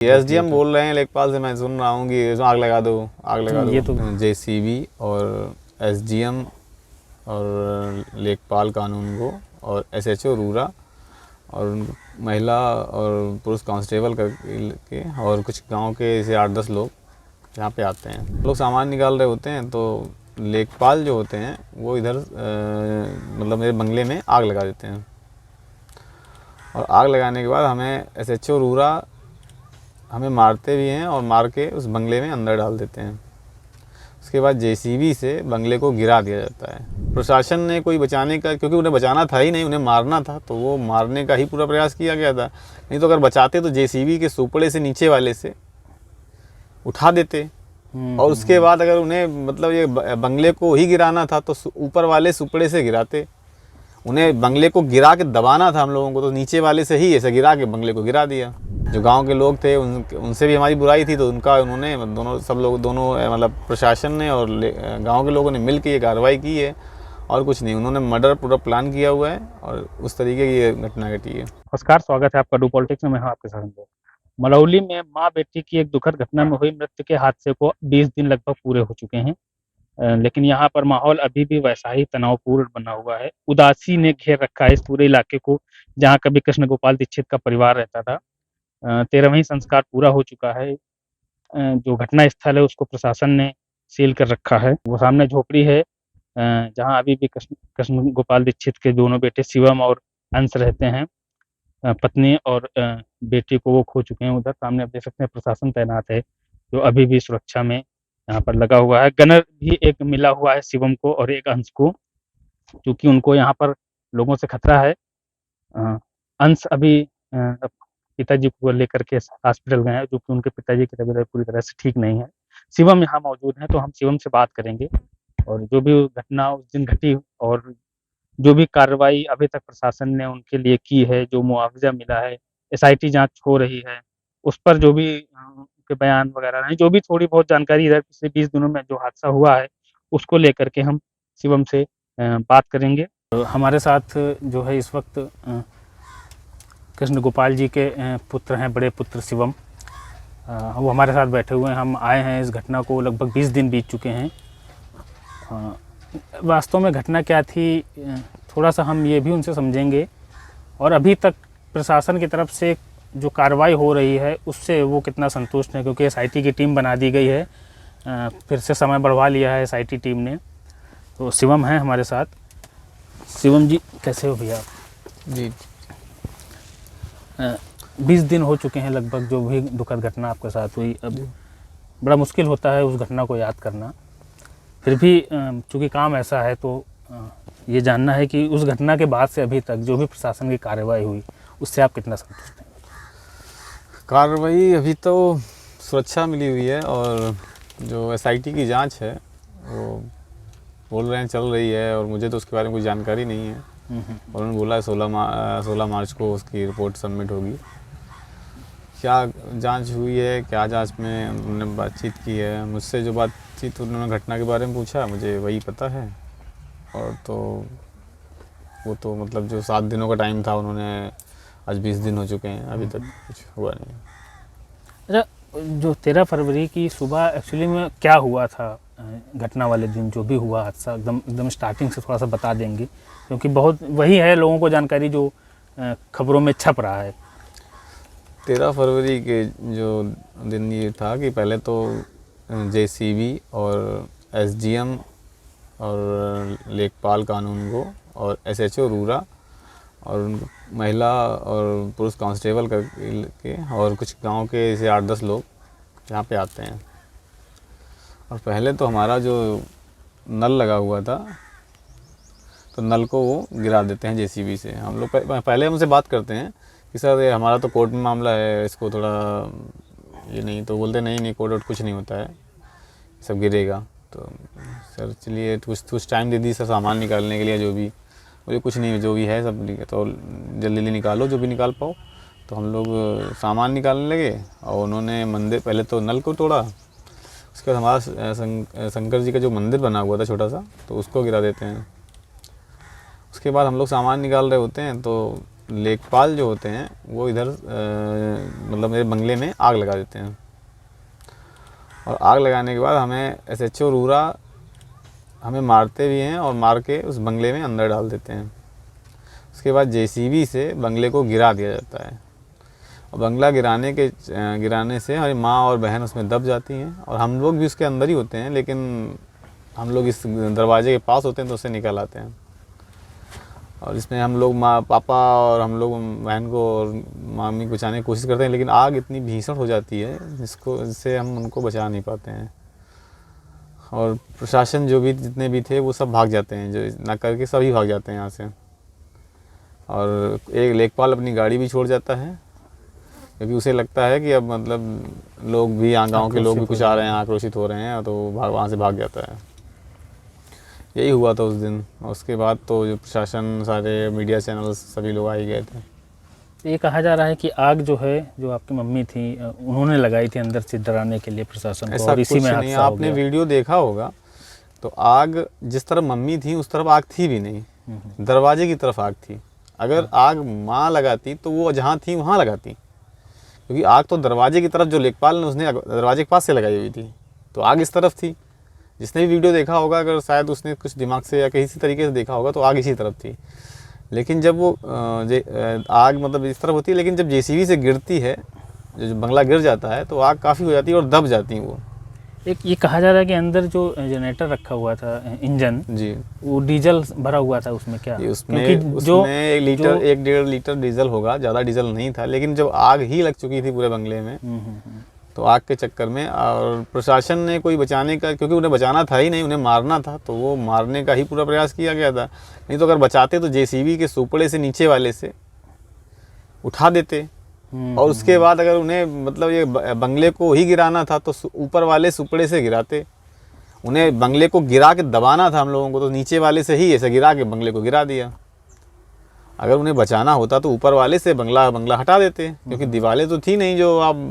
SDM बोल रहे हैं लेखपाल से, मैं सुन रहा हूँ कि इसमें आग लगा दो, आग लगा दो। ये तो जेसीबी और एसडीएम और लेखपाल कानून को और एसएचओ रूरा और महिला और पुरुष कांस्टेबल के और कुछ गांव के ऐसे 8-10 लोग यहाँ पे आते हैं। लोग सामान निकाल रहे होते हैं तो लेखपाल जो होते हैं वो इधर मतलब मेरे बंगले में आग लगा देते हैं। और आग लगाने के बाद हमें एसएचओ रूरा हमें मारते भी हैं और मार के उस बंगले में अंदर डाल देते हैं। उसके बाद जेसीबी से बंगले को गिरा दिया जाता है। प्रशासन ने कोई बचाने का, क्योंकि उन्हें बचाना था ही नहीं, उन्हें मारना था, तो वो मारने का ही पूरा प्रयास किया गया था। नहीं तो अगर बचाते तो जेसीबी के सुपड़े से नीचे वाले से उठा देते और उसके बाद अगर उन्हें मतलब ये बंगले को ही गिराना था तो ऊपर वाले सुपड़े से गिराते। उन्हें बंगले को गिरा के दबाना था हम लोगों को, तो नीचे वाले से ही ऐसे गिरा के बंगले को गिरा दिया। जो गांव के लोग थे उनसे भी हमारी बुराई थी, तो उन्होंने दोनों मतलब प्रशासन ने और गांव के लोगों ने मिल के ये कार्रवाई की है और कुछ नहीं। उन्होंने मर्डर पूरा प्लान किया हुआ है और उस तरीके की ये घटना घटी है। नमस्कार, स्वागत है आपका डू पॉलिटिक्स में। मैं हूं आपके साथ अंदर। मलौली में मां बेटी की एक दुखद घटना में हुई मृत्यु के हादसे को 20 दिन लगभग पूरे हो चुके हैं, लेकिन यहाँ पर माहौल अभी भी वैसा ही तनावपूर्ण बना हुआ है। उदासी ने घेर रखा है इस पूरे इलाके को, जहाँ कभी कृष्ण गोपाल दीक्षित का परिवार रहता था। 13वां संस्कार पूरा हो चुका है। जो घटना स्थल है उसको प्रशासन ने सील कर रखा है। वो सामने झोपड़ी है जहाँ अभी भी कृष्ण गोपाल दीक्षित के दोनों बेटे शिवम और अंश रहते हैं। पत्नी और बेटी को वो खो चुके हैं। उधर सामने आप देख सकते हैं प्रशासन तैनात है जो अभी भी सुरक्षा में यहाँ पर लगा हुआ है। गनर भी एक मिला हुआ है शिवम को और एक अंश को, क्योंकि उनको यहाँ पर लोगों से खतरा है। अंश अभी पिताजी को लेकर के हॉस्पिटल गए हैं, जो कि उनके पिताजी की तबीयत पूरी तरह से ठीक नहीं है। शिवम यहाँ मौजूद हैं, तो हम शिवम से बात करेंगे और जो भी घटना उस दिन घटी और जो भी कार्रवाई अभी तक प्रशासन ने उनके लिए की है, जो मुआवजा मिला है, एसआईटी जांच हो रही है, उस पर जो भी उनके बयान वगैरह नहीं, जो भी थोड़ी बहुत जानकारी इधर पिछले 20 दिनों में जो हादसा हुआ है उसको लेकर के हम शिवम से बात करेंगे। तो हमारे साथ जो है इस वक्त कृष्ण गोपाल जी के पुत्र हैं, बड़े पुत्र शिवम, वो हमारे साथ बैठे हुए हैं। हम आए हैं, इस घटना को लगभग 20 दिन बीत चुके हैं। वास्तव में घटना क्या थी, थोड़ा सा हम ये भी उनसे समझेंगे और अभी तक प्रशासन की तरफ से जो कार्रवाई हो रही है उससे वो कितना संतुष्ट है, क्योंकि एसआईटी की टीम बना दी गई है, फिर से समय बढ़वा लिया है एसआईटी टीम ने। तो शिवम हैं हमारे साथ। शिवम जी, कैसे हो भैया? जी 20 दिन हो चुके हैं लगभग जो भी दुखद घटना आपके साथ हुई। अब बड़ा मुश्किल होता है उस घटना को याद करना, फिर भी चूँकि काम ऐसा है तो ये जानना है कि उस घटना के बाद से अभी तक जो भी प्रशासन की कार्रवाई हुई उससे आप कितना संतुष्ट हैं? कार्रवाई अभी तो सुरक्षा मिली हुई है और जो एसआईटी की जांच है वो बोल रहे हैं चल रही है, और मुझे तो उसके बारे में कोई जानकारी नहीं है। और उन्होंने बोला है 16 मार्च को उसकी रिपोर्ट सबमिट होगी। क्या जांच हुई है, क्या जांच में उन्होंने बातचीत की है, मुझसे जो बातचीत उन्होंने घटना के बारे में पूछा मुझे वही पता है। और तो वो तो मतलब जो 7 दिनों का टाइम था, उन्होंने आज 20 दिन हो चुके हैं, अभी तक कुछ हुआ नहीं। अच्छा, जो 13 फरवरी की सुबह एक्चुअली में क्या हुआ था घटना वाले दिन, जो भी हुआ हादसा, एकदम स्टार्टिंग से थोड़ा सा बता देंगे, क्योंकि बहुत वही है लोगों को जानकारी जो खबरों में छप रहा है। 13 फरवरी के जो दिन ये था कि पहले तो जेसीबी और एसडीएम और लेखपाल कानून को और एसएचओ रूरा और महिला और पुरुष कांस्टेबल के और कुछ गांव के ऐसे 8-10 लोग यहाँ पे आते हैं। और पहले तो हमारा जो नल लगा हुआ था तो नल को वो गिरा देते हैं जेसीबी से। हम लोग पहले हमसे बात करते हैं कि सर ये हमारा तो कोर्ट में मामला है, इसको थोड़ा ये नहीं, तो बोलते नहीं कोर्ट वोट कुछ नहीं होता है, सब गिरेगा। तो सर चलिए कुछ टाइम दे दी सर सामान निकालने के लिए, जो भी मुझे कुछ नहीं, जो भी है सब तो जल्दी निकालो जो भी निकाल पाओ। तो हम लोग सामान निकालने लगे और उन्होंने मंदिर, पहले तो नल को तोड़ा, उसके बाद हमारा शंकर जी का जो मंदिर बना हुआ था छोटा सा, तो उसको गिरा देते हैं। उसके बाद हम लोग सामान निकाल रहे होते हैं तो लेखपाल जो होते हैं वो इधर मतलब मेरे बंगले में आग लगा देते हैं, और आग लगाने के बाद हमें SHO रूरा हमें मारते भी हैं और मार के उस बंगले में अंदर डाल देते हैं। उसके बाद JCB से बंगले को गिरा दिया जाता है, और बंगला गिराने से हमारी माँ और बहन उसमें दब जाती हैं, और हम लोग भी उसके अंदर ही होते हैं, लेकिन हम लोग इस दरवाजे के पास होते हैं तो उससे निकल आते हैं। और इसमें हम लोग माँ पापा और हम लोग बहन को और मामी को बचाने की कोशिश करते हैं, लेकिन आग इतनी भीषण हो जाती है जिससे हम उनको बचा नहीं पाते हैं। और प्रशासन जो भी जितने भी थे वो सब भाग जाते हैं, जो ना करके सभी भाग जाते हैं यहाँ से। और एक लेखपाल अपनी गाड़ी भी छोड़ जाता है, क्योंकि उसे लगता है कि अब मतलब लोग भी यहाँ गाँव के लोग भी कुछ आ रहे हैं, आक्रोशित हो रहे हैं, तो वहाँ से भाग जाता है। यही हुआ था उस दिन। और उसके बाद तो जो प्रशासन, सारे मीडिया चैनल्स सभी लोग आ ही गए थे। ये कहा जा रहा है कि आग जो है, जो आपकी मम्मी थी, उन्होंने लगाई थी अंदर से डराने के लिए प्रशासन को, ऐसा और इसी कुछ में नहीं, हादसा हो आपने गया। वीडियो देखा होगा तो आग जिस तरफ मम्मी थी उस तरफ आग थी भी नहीं, दरवाजे की तरफ आग थी। अगर आग माँ लगाती तो वो जहाँ थी वहाँ लगाती, क्योंकि आग तो दरवाजे की तरफ, जो लेखपाल ने उसने दरवाजे के पास से लगाई हुई थी, तो आग इस तरफ थी। जिसने भी वीडियो देखा होगा, अगर शायद उसने कुछ दिमाग से या किसी तरीके से देखा होगा, तो आग इसी तरफ थी। लेकिन जब वो आग मतलब इस तरफ होती है, लेकिन जब JCB से गिरती है, जो बंगला गिर जाता है, तो आग काफ़ी हो जाती है और दब जाती है वो। एक ये कहा जा रहा है कि अंदर जो जनरेटर रखा हुआ था, इंजन जी, वो डीजल भरा हुआ था उसमें, क्या? उसमें जो 1.5 लीटर डीजल होगा, ज़्यादा डीजल नहीं था। लेकिन जब आग ही लग चुकी थी पूरे बंगले में, तो आग के चक्कर में, और प्रशासन ने कोई बचाने का, क्योंकि उन्हें बचाना था ही नहीं, उन्हें मारना था, तो वो मारने का ही पूरा प्रयास किया गया था। नहीं तो अगर बचाते तो JCB के सुपड़े से नीचे वाले से उठा देते, और उसके बाद अगर उन्हें मतलब ये बंगले को ही गिराना था तो ऊपर वाले सुपड़े से गिराते। उन्हें बंगले को गिरा के दबाना था हम लोगों को, तो नीचे वाले से ही ऐसे गिरा के बंगले को गिरा दिया। अगर उन्हें बचाना होता तो ऊपर वाले से बंगला हटा देते, क्योंकि दीवारें तो थी नहीं जो आप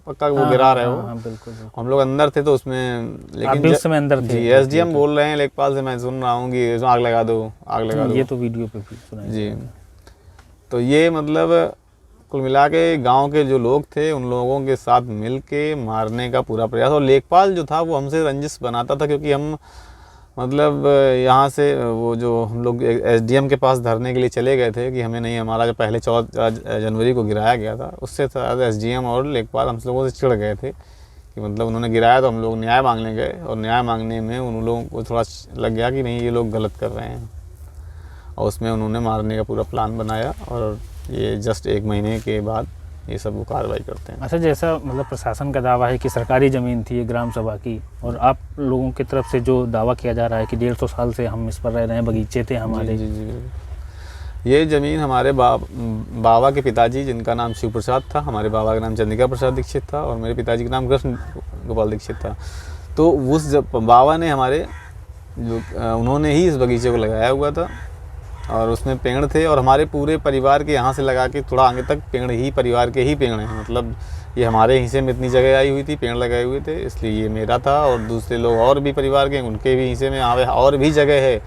पक्का वो गिरा रहे हो। बिल्कुल। हम लोग अंदर थे तो उसमें, लेकिन भी उस समय अंदर थे। जी, SDM बोल रहे हैं लेखपाल से, मैं सुन रहा हूँ कि इसमें आग लगा दो, आग लगा दो। ये तो वीडियो पे भी सुना जी। तो ये मतलब कुल मिला के गाँव के जो लोग थे उन लोगों के साथ मिल के मारने का पूरा प्रयास। और लेखपाल जो था वो हमसे रंजिश बनाता था, क्योंकि हम मतलब यहाँ से वो जो हम लोग SDM के पास धरने के लिए चले गए थे कि हमें नहीं, हमारा जो पहले 14 जनवरी को गिराया गया था, उससे SDM और लेखपाल हम लोगों से चिढ़ गए थे कि मतलब उन्होंने गिराया तो हम लोग न्याय मांगने गए, और न्याय मांगने में उन लोगों को थोड़ा लग गया कि नहीं ये लोग गलत कर रहे हैं, और उसमें उन्होंने मारने का पूरा प्लान बनाया। और ये जस्ट 1 महीने के बाद ये सब वो कार्रवाई करते हैं। अच्छा, जैसा मतलब प्रशासन का दावा है कि सरकारी ज़मीन थी ये ग्राम सभा की, और आप लोगों की तरफ से जो दावा किया जा रहा है कि 150 साल से हम इस पर रह रहे हैं, बगीचे थे हमारे। जी। ये ज़मीन हमारे बाबा के पिताजी, जिनका नाम शिव प्रसाद था, हमारे बाबा का नाम चंद्रिका प्रसाद दीक्षित था, और मेरे पिताजी का नाम कृष्ण गोपाल दीक्षित था। तो उस बाबा ने हमारे जो उन्होंने ही इस बगीचे को लगाया हुआ था, और उसमें पेड़ थे, और हमारे पूरे परिवार के यहाँ से लगा के थोड़ा आगे तक पेड़ ही परिवार के ही पेड़ हैं। मतलब ये हमारे हिस्से में इतनी जगह आई हुई थी, पेड़ लगाए हुए थे, इसलिए ये मेरा था, और दूसरे लोग और भी परिवार के उनके भी हिस्से में यहाँ और भी जगह है।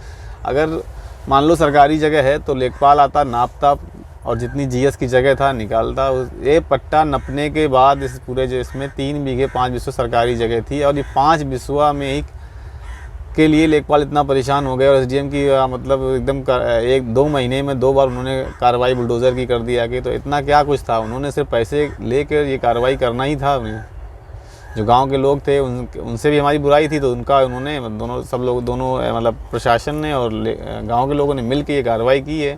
अगर मान लो सरकारी जगह है तो लेखपाल आता, नापता, और जितनी GS की जगह था निकालता। ये पट्टा नपने के बाद इस पूरे जो इसमें 3 बीघे 5 बिस्वा सरकारी जगह थी, और ये 5 बिस्वा में ही के लिए लेखपाल इतना परेशान हो गए, और SDM की मतलब एकदम 1-2 महीने में 2 बार उन्होंने कार्रवाई बुलडोज़र की कर दिया कि, तो इतना क्या कुछ था, उन्होंने सिर्फ पैसे लेकर ये कार्रवाई करना ही था उन्हें। जो गांव के लोग थे उनसे भी हमारी बुराई थी, तो उन्होंने दोनों मतलब प्रशासन ने और गाँव के लोगों ने मिल के ये कार्रवाई की है,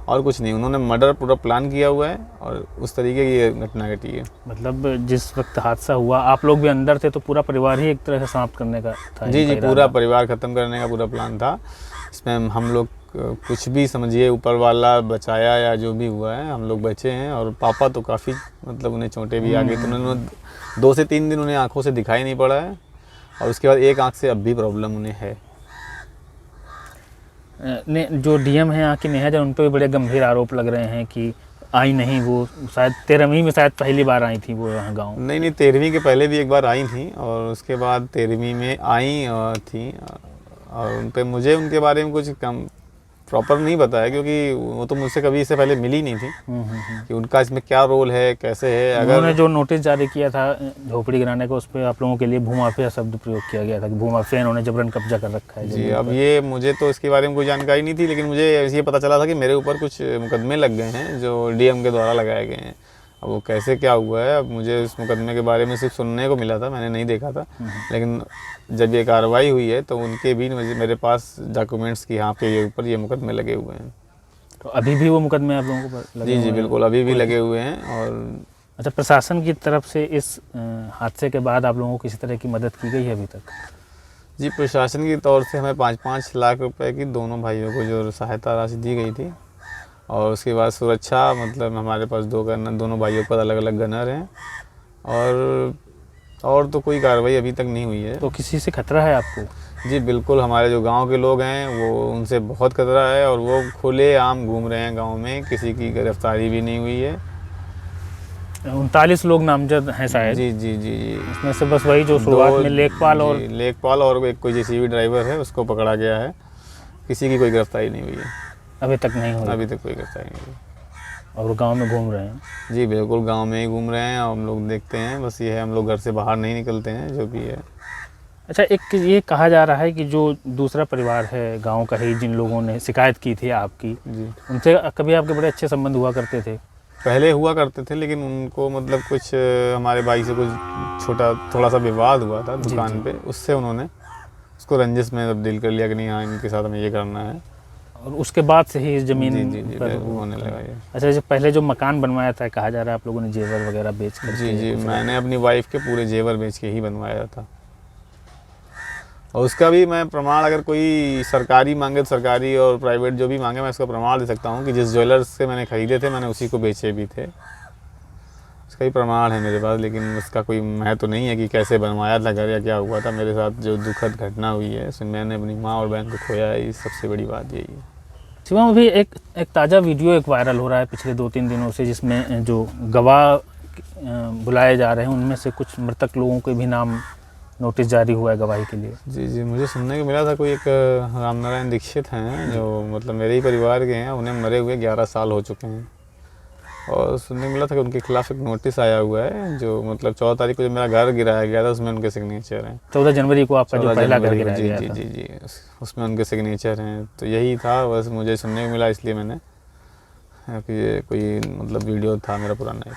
और कुछ नहीं। उन्होंने मर्डर पूरा प्लान किया हुआ है, और उस तरीके की ये घटना घटी है। मतलब जिस वक्त हादसा हुआ आप लोग भी अंदर थे, तो पूरा परिवार ही एक तरह से समाप्त करने का था? जी, पूरा परिवार ख़त्म करने का पूरा प्लान था। इसमें हम लोग कुछ भी समझिए, ऊपर वाला बचाया या जो भी हुआ है, हम लोग बचे हैं। और पापा तो काफ़ी मतलब उन्हें चोटें भी आ गई, तो उन्होंने 2 से 3 दिन उन्हें आँखों से दिखाई नहीं पड़ा है, और उसके बाद एक आँख से अब भी प्रॉब्लम उन्हें है। जो DM है यहाँ की नेहा जान, उन पर भी बड़े गंभीर आरोप लग रहे हैं कि आई नहीं, वो शायद 13वीं में शायद पहली बार आई थी वो यहाँ गाँव। नहीं, 13वीं के पहले भी एक बार आई थी, और उसके बाद 13वीं में आई थी, और उन पर मुझे उनके बारे में कुछ कम प्रॉपर नहीं पता है, क्योंकि वो तो मुझसे कभी इससे पहले मिली नहीं थी कि उनका इसमें क्या रोल है, कैसे है। उन्होंने जो नोटिस जारी किया था झोपड़ी गिराने का, उस पर आप लोगों के लिए भूमाफिया शब्द प्रयोग किया गया था कि भूमाफिया इन्होंने जबरन कब्जा कर रखा है जी, जमीन अब पर। ये मुझे तो इसके बारे में कोई जानकारी नहीं थी, लेकिन मुझे ये पता चला था कि मेरे ऊपर कुछ मुकदमे लग गए हैं जो डीएम के द्वारा लगाए गए हैं। अब वो कैसे क्या हुआ है, अब मुझे इस मुकदमे के बारे में सिर्फ सुनने को मिला था, मैंने नहीं देखा था। लेकिन जब ये कार्रवाई हुई है तो उनके भी मेरे पास डॉक्यूमेंट्स की यहाँ पे ये ऊपर ये मुकदमे लगे हुए हैं। तो अभी भी वो मुकदमे आप लोगों को लगे जी हुए जी हैं? बिल्कुल, अभी भी लगे हुए हैं। और अच्छा, प्रशासन की तरफ से इस हादसे के बाद आप लोगों को किसी तरह की मदद की गई है अभी तक? जी, प्रशासन की तौर से हमें 5-5 लाख रुपए की दोनों भाइयों को जो सहायता राशि दी गई थी, और उसके बाद सुरक्षा, मतलब हमारे पास दोनों भाइयों पर अलग अलग गनर हैं, और तो कोई कार्रवाई अभी तक नहीं हुई है। तो किसी से खतरा है आपको? जी बिल्कुल, हमारे जो गांव के लोग हैं वो उनसे बहुत खतरा है, और वो खुलेआम घूम रहे हैं गांव में, किसी की गिरफ्तारी भी नहीं हुई है। 39 लोग नामजद हैं शायद। जी जी जी जी, इसमें से बस वही जो शुरुआत में लेखपाल और लेखपाल और एक कोई जेसीबी ड्राइवर है, उसको पकड़ा गया है। किसी की कोई गिरफ्तारी नहीं हुई है, अभी तक नहीं हुई, अभी तक कोई गिरफ्तारी नहीं हुई। और वो गांव में घूम रहे हैं। जी बिल्कुल, गांव में ही घूम रहे हैं, और हम लोग देखते हैं, बस ये है, हम लोग घर से बाहर नहीं निकलते हैं, जो भी है। अच्छा, एक ये कहा जा रहा है कि जो दूसरा परिवार है गांव का ही, जिन लोगों ने शिकायत की थी आपकी, जी, उनसे कभी आपके बड़े अच्छे संबंध हुआ करते थे? पहले हुआ करते थे, लेकिन उनको मतलब कुछ हमारे भाई से कुछ थोड़ा सा विवाद हुआ था दुकान पे, उससे उन्होंने उसको रंजिश में तब्दील कर लिया कि नहीं, हाँ इनके साथ हमें ये करना है, और उसके बाद से ही इस जमीन जी पर होने लगा ये। अच्छा, जो पहले जो मकान बनवाया था, कहा जा रहा है आप लोगों ने जेवर वगैरह बेच कर? जी, मैंने अपनी वाइफ के पूरे जेवर बेच के ही बनवाया था, और उसका भी मैं प्रमाण, अगर कोई सरकारी मांगे तो सरकारी और प्राइवेट जो भी मांगे, मैं इसका प्रमाण दे सकता हूँ कि जिस ज्वेलर्स से मैंने ख़रीदे थे मैंने उसी को बेचे भी थे। उसका ही प्रमाण है मेरे पास, लेकिन उसका कोई महत्व तो नहीं है कि कैसे बनवाया था घर या क्या हुआ था। मेरे साथ जो दुखद घटना हुई है, उसमें मैंने अपनी माँ और बहन को खोया है, ये सबसे बड़ी बात यही है। शिवम, अभी एक ताज़ा वीडियो एक वायरल हो रहा है पिछले 2-3 दिनों से, जिसमें जो गवाह बुलाए जा रहे हैं उनमें से कुछ मृतक लोगों के भी नाम नोटिस जारी हुआ है गवाही के लिए। जी जी, मुझे सुनने को मिला था कोई एक रामनारायण दीक्षित हैं, जो मतलब मेरे ही परिवार के हैं, उन्हें मरे हुए 11 साल हो चुके हैं, और सुनने को मिला था कि उनके खिलाफ एक नोटिस आया हुआ है, जो मतलब 14 तारीख को जब मेरा घर गिराया गया था उसमें उनके सिग्नेचर हैं। 14 जनवरी को आपका जो पहला घर गिराया गया था? जी जी जी, उसमें उनके सिग्नेचर हैं। तो यही था, बस मुझे सुनने को मिला, इसलिए मैंने कि ये कोई मतलब वीडियो था मेरा पुराना।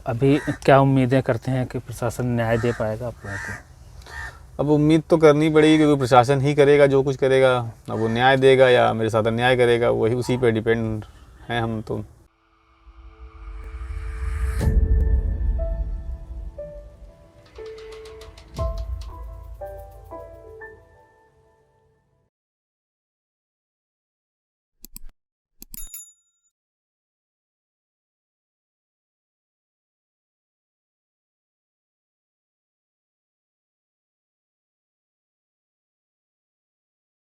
अभी क्या उम्मीदें करते हैं कि प्रशासन न्याय दे पाएगा आप लोगों को? अब उम्मीद तो करनी पड़ेगी, क्योंकि प्रशासन ही करेगा जो कुछ करेगा। अब वो न्याय देगा या मेरे साथ अन्याय करेगा, वही उसी पे डिपेंड है हम तो।